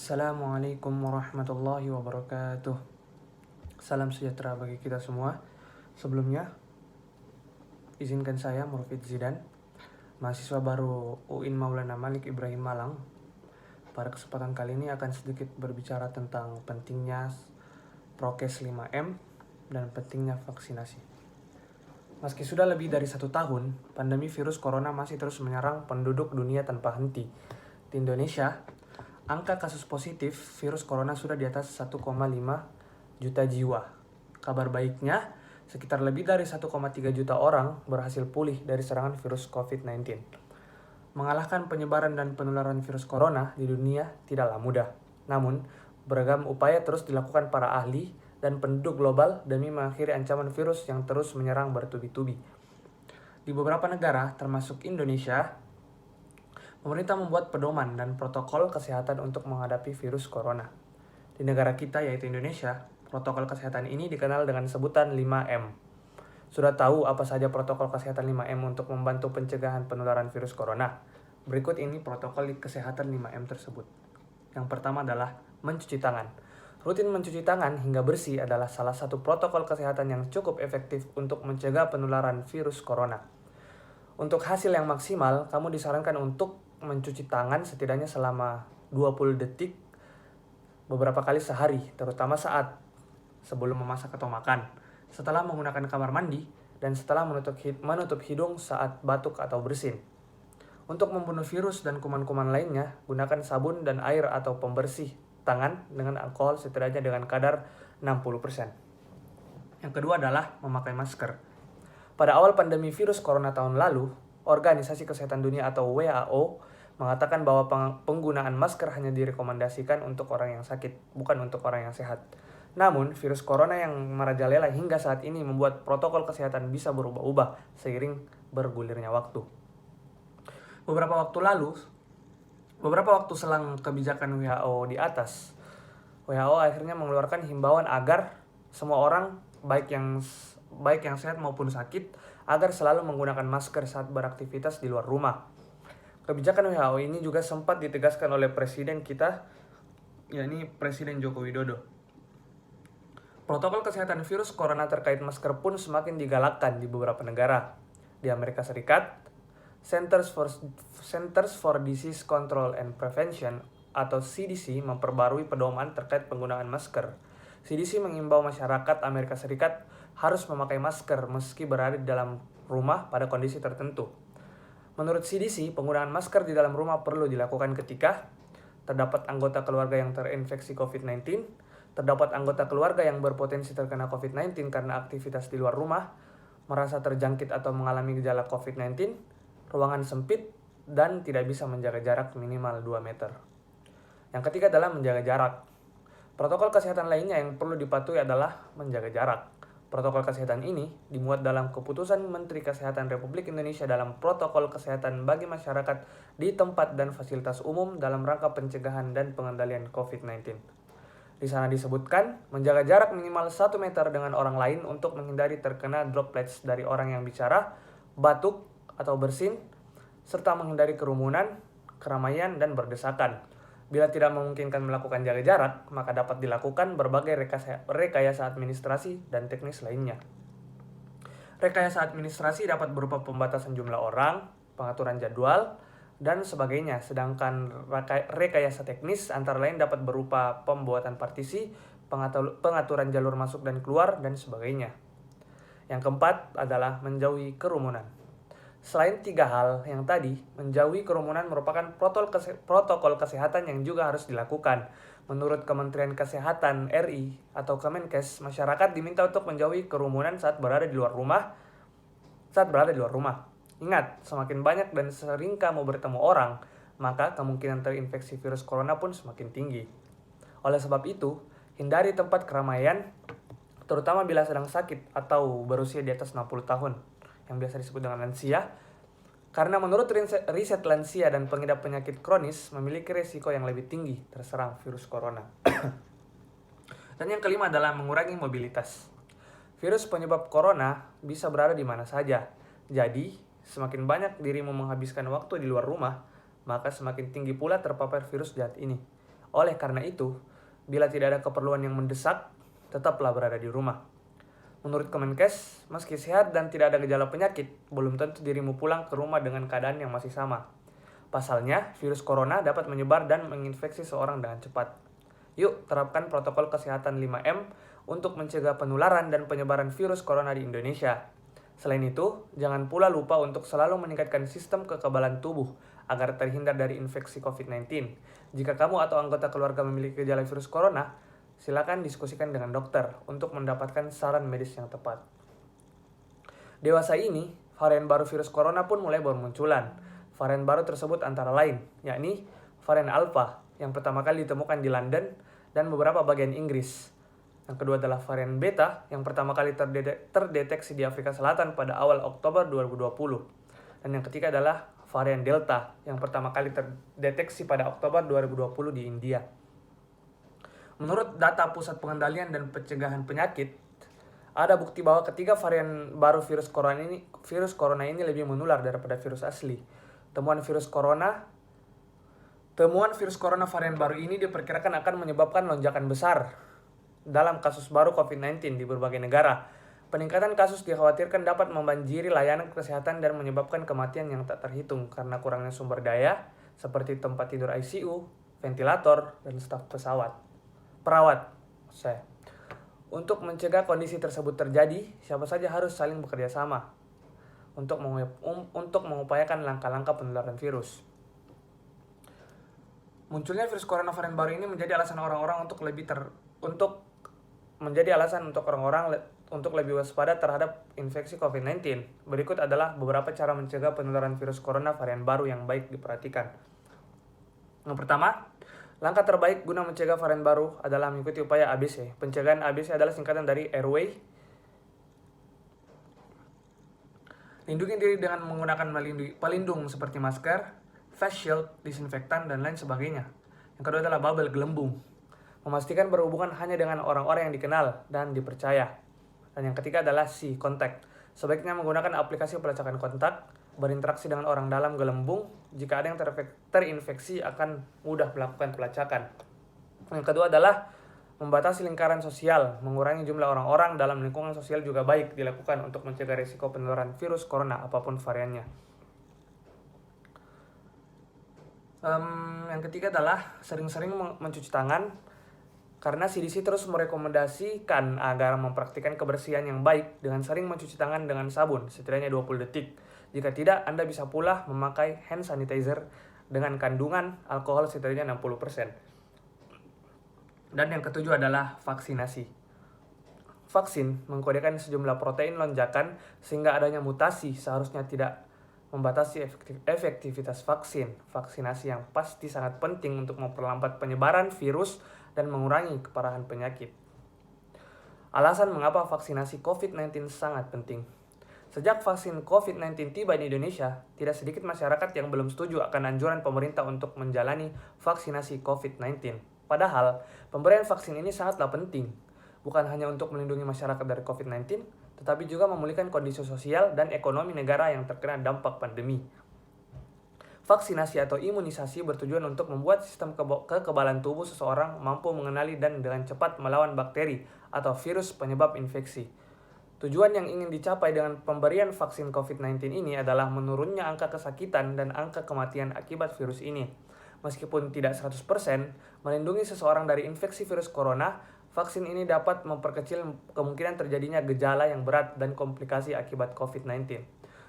Assalamualaikum warahmatullahi wabarakatuh. Salam sejahtera bagi kita semua. Sebelumnya, izinkan saya Murfid Zidan, mahasiswa baru UIN Maulana Malik Ibrahim Malang. Pada kesempatan kali ini akan sedikit berbicara tentang pentingnya prokes 5M dan pentingnya vaksinasi. Meski sudah lebih dari 1 tahun, pandemi virus corona masih terus menyerang penduduk dunia tanpa henti. Di Indonesia, angka kasus positif virus corona sudah di atas 1,5 juta jiwa. Kabar baiknya, sekitar lebih dari 1,3 juta orang berhasil pulih dari serangan virus COVID-19. Mengalahkan penyebaran dan penularan virus corona di dunia tidaklah mudah. Namun, beragam upaya terus dilakukan para ahli dan penduduk global demi mengakhiri ancaman virus yang terus menyerang bertubi-tubi. Di beberapa negara, termasuk Indonesia, pemerintah membuat pedoman dan protokol kesehatan untuk menghadapi virus corona. Di negara kita, yaitu Indonesia, protokol kesehatan ini dikenal dengan sebutan 5M. Sudah tahu apa saja protokol kesehatan 5M untuk membantu pencegahan penularan virus corona? Berikut ini protokol kesehatan 5M tersebut. Yang pertama adalah mencuci tangan. Rutin mencuci tangan hingga bersih adalah salah satu protokol kesehatan yang cukup efektif untuk mencegah penularan virus corona. Untuk hasil yang maksimal, kamu disarankan untuk mencuci tangan setidaknya selama 20 detik beberapa kali sehari, terutama saat sebelum memasak atau makan, setelah menggunakan kamar mandi, dan setelah menutup hidung saat batuk atau bersin. Untuk membunuh virus dan kuman-kuman lainnya, gunakan sabun dan air atau pembersih tangan dengan alkohol setidaknya dengan kadar 60%. Yang kedua adalah memakai masker. Pada awal pandemi virus corona tahun lalu, Organisasi Kesehatan Dunia atau WHO mengatakan bahwa penggunaan masker hanya direkomendasikan untuk orang yang sakit, bukan untuk orang yang sehat. Namun, virus corona yang merajalela hingga saat ini membuat protokol kesehatan bisa berubah-ubah seiring bergulirnya waktu. Beberapa waktu selang kebijakan WHO di atas, WHO akhirnya mengeluarkan himbauan agar semua orang, baik yang sehat maupun sakit, agar selalu menggunakan masker saat beraktivitas di luar rumah. Kebijakan WHO ini juga sempat ditegaskan oleh presiden kita, yakni Presiden Joko Widodo. Protokol kesehatan virus corona terkait masker pun semakin digalakkan di beberapa negara. Di Amerika Serikat, Centers for Disease Control and Prevention atau CDC memperbarui pedoman terkait penggunaan masker. CDC mengimbau masyarakat Amerika Serikat harus memakai masker meski berada di dalam rumah pada kondisi tertentu. Menurut CDC, penggunaan masker di dalam rumah perlu dilakukan ketika terdapat anggota keluarga yang terinfeksi COVID-19, terdapat anggota keluarga yang berpotensi terkena COVID-19 karena aktivitas di luar rumah, merasa terjangkit atau mengalami gejala COVID-19, ruangan sempit, dan tidak bisa menjaga jarak minimal 2 meter. Yang ketiga adalah menjaga jarak. Protokol kesehatan lainnya yang perlu dipatuhi adalah menjaga jarak. Protokol kesehatan ini dimuat dalam Keputusan Menteri Kesehatan Republik Indonesia dalam Protokol Kesehatan bagi masyarakat di tempat dan fasilitas umum dalam rangka pencegahan dan pengendalian COVID-19. Di sana disebutkan menjaga jarak minimal 1 meter dengan orang lain untuk menghindari terkena droplets dari orang yang bicara, batuk, atau bersin, serta menghindari kerumunan, keramaian, dan berdesakan. Bila tidak memungkinkan melakukan jaga jarak, maka dapat dilakukan berbagai rekayasa administrasi dan teknis lainnya. Rekayasa administrasi dapat berupa pembatasan jumlah orang, pengaturan jadwal, dan sebagainya. Sedangkan rekayasa teknis antara lain dapat berupa pembuatan partisi, pengaturan jalur masuk dan keluar, dan sebagainya. Yang keempat adalah menjauhi kerumunan. Selain 3 hal yang tadi, menjauhi kerumunan merupakan protokol kesehatan yang juga harus dilakukan. Menurut Kementerian Kesehatan RI atau Kemenkes, masyarakat diminta untuk menjauhi kerumunan saat berada di luar rumah. Ingat, semakin banyak dan sering kamu bertemu orang, maka kemungkinan terinfeksi virus corona pun semakin tinggi. Oleh sebab itu, hindari tempat keramaian, terutama bila sedang sakit atau berusia di atas 60 tahun. Yang biasa disebut dengan lansia, karena menurut riset lansia dan pengidap penyakit kronis memiliki risiko yang lebih tinggi terserang virus corona. Dan yang kelima adalah mengurangi mobilitas. Virus penyebab corona bisa berada di mana saja. Jadi, semakin banyak dirimu menghabiskan waktu di luar rumah, maka semakin tinggi pula terpapar virus jahat ini. Oleh karena itu, bila tidak ada keperluan yang mendesak, tetaplah berada di rumah. Menurut Kemenkes, meski sehat dan tidak ada gejala penyakit, belum tentu dirimu pulang ke rumah dengan keadaan yang masih sama. Pasalnya, virus corona dapat menyebar dan menginfeksi seorang dengan cepat. Yuk, terapkan protokol kesehatan 5M untuk mencegah penularan dan penyebaran virus corona di Indonesia. Selain itu, jangan pula lupa untuk selalu meningkatkan sistem kekebalan tubuh agar terhindar dari infeksi COVID-19. Jika kamu atau anggota keluarga memiliki gejala virus corona, silakan diskusikan dengan dokter untuk mendapatkan saran medis yang tepat. Dewasa ini, varian baru virus corona pun mulai bermunculan. Varian baru tersebut antara lain, yakni varian Alpha yang pertama kali ditemukan di London dan beberapa bagian Inggris. Yang kedua adalah varian Beta yang pertama kali terdeteksi di Afrika Selatan pada awal Oktober 2020. Dan yang ketiga adalah varian Delta yang pertama kali terdeteksi pada Oktober 2020 di India. Menurut data Pusat Pengendalian dan Pencegahan Penyakit, ada bukti bahwa ketiga varian baru virus corona ini lebih menular daripada virus asli. Temuan virus corona varian baru ini diperkirakan akan menyebabkan lonjakan besar dalam kasus baru COVID-19 di berbagai negara. Peningkatan kasus dikhawatirkan dapat membanjiri layanan kesehatan dan menyebabkan kematian yang tak terhitung karena kurangnya sumber daya seperti tempat tidur ICU, ventilator, dan staf perawat. Untuk mencegah kondisi tersebut terjadi, siapa saja harus saling bekerja sama untuk mengupayakan langkah-langkah penularan virus. Munculnya virus corona varian baru ini menjadi alasan orang-orang untuk lebih waspada terhadap infeksi COVID-19. Berikut adalah beberapa cara mencegah penularan virus corona varian baru yang baik diperhatikan. Yang pertama, langkah terbaik guna mencegah varian baru adalah mengikuti upaya ABC. Pencegahan ABC adalah singkatan dari Airway. Lindungi diri dengan menggunakan pelindung seperti masker, face shield, disinfektan, dan lain sebagainya. Yang kedua adalah bubble gelembung. Memastikan berhubungan hanya dengan orang-orang yang dikenal dan dipercaya. Dan yang ketiga adalah C, contact. Sebaiknya menggunakan aplikasi pelacakan kontak, berinteraksi dengan orang dalam gelembung. Jika ada yang terinfeksi akan mudah melakukan pelacakan. Yang kedua adalah membatasi lingkaran sosial. Mengurangi jumlah orang-orang dalam lingkungan sosial juga baik dilakukan untuk mencegah risiko penularan virus corona apapun variannya. Yang ketiga adalah sering-sering mencuci tangan. Karena CDC terus merekomendasikan agar mempraktikkan kebersihan yang baik dengan sering mencuci tangan dengan sabun setidaknya 20 detik. Jika tidak, Anda bisa pula memakai hand sanitizer dengan kandungan alkohol setidaknya 60%. Dan yang ketujuh adalah vaksinasi. Vaksin mengkodekan sejumlah protein lonjakan sehingga adanya mutasi seharusnya tidak membatasi efektivitas vaksin. Vaksinasi yang pasti sangat penting untuk memperlambat penyebaran virus dan mengurangi keparahan penyakit. Alasan mengapa vaksinasi COVID-19 sangat penting. Sejak vaksin COVID-19 tiba di Indonesia, tidak sedikit masyarakat yang belum setuju akan anjuran pemerintah untuk menjalani vaksinasi COVID-19. Padahal, pemberian vaksin ini sangatlah penting, bukan hanya untuk melindungi masyarakat dari COVID-19, tetapi juga memulihkan kondisi sosial dan ekonomi negara yang terkena dampak pandemi. Vaksinasi atau imunisasi bertujuan untuk membuat sistem kekebalan tubuh seseorang mampu mengenali dan dengan cepat melawan bakteri atau virus penyebab infeksi. Tujuan yang ingin dicapai dengan pemberian vaksin COVID-19 ini adalah menurunnya angka kesakitan dan angka kematian akibat virus ini. Meskipun tidak 100% melindungi seseorang dari infeksi virus corona, vaksin ini dapat memperkecil kemungkinan terjadinya gejala yang berat dan komplikasi akibat COVID-19.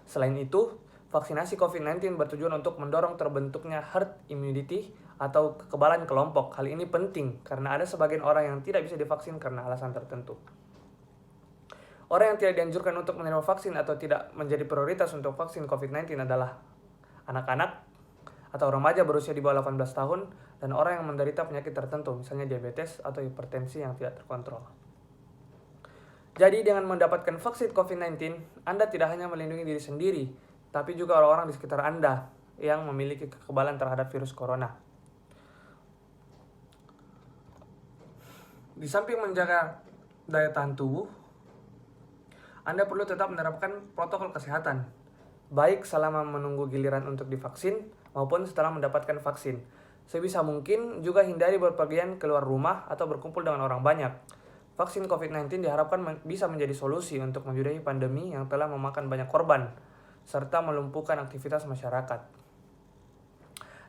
Selain itu, vaksinasi COVID-19 bertujuan untuk mendorong terbentuknya herd immunity atau kekebalan kelompok. Hal ini penting karena ada sebagian orang yang tidak bisa divaksin karena alasan tertentu. Orang yang tidak dianjurkan untuk menerima vaksin atau tidak menjadi prioritas untuk vaksin COVID-19 adalah anak-anak atau remaja berusia di bawah 18 tahun dan orang yang menderita penyakit tertentu, misalnya diabetes atau hipertensi yang tidak terkontrol. Jadi dengan mendapatkan vaksin COVID-19, Anda tidak hanya melindungi diri sendiri, tapi juga orang-orang di sekitar Anda yang memiliki kekebalan terhadap virus corona. Di samping menjaga daya tahan tubuh, Anda perlu tetap menerapkan protokol kesehatan, baik selama menunggu giliran untuk divaksin maupun setelah mendapatkan vaksin. Sebisa mungkin juga hindari berpergian keluar rumah atau berkumpul dengan orang banyak. Vaksin COVID-19 diharapkan bisa menjadi solusi untuk menyudahi pandemi yang telah memakan banyak korban, serta melumpuhkan aktivitas masyarakat.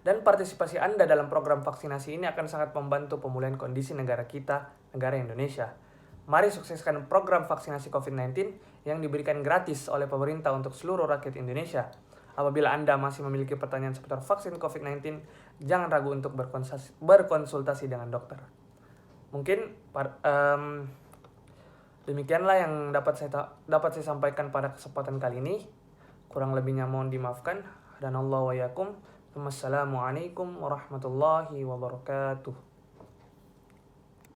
Dan partisipasi Anda dalam program vaksinasi ini akan sangat membantu pemulihan kondisi negara kita, negara Indonesia. Mari sukseskan program vaksinasi COVID-19 yang diberikan gratis oleh pemerintah untuk seluruh rakyat Indonesia. Apabila Anda masih memiliki pertanyaan seputar vaksin COVID-19, jangan ragu untuk berkonsultasi dengan dokter. Mungkin demikianlah yang dapat saya sampaikan pada kesempatan kali ini. Kurang lebihnya mohon dimaafkan. Dan Allah wa yakum. Wassalamualaikum warahmatullahi wabarakatuh.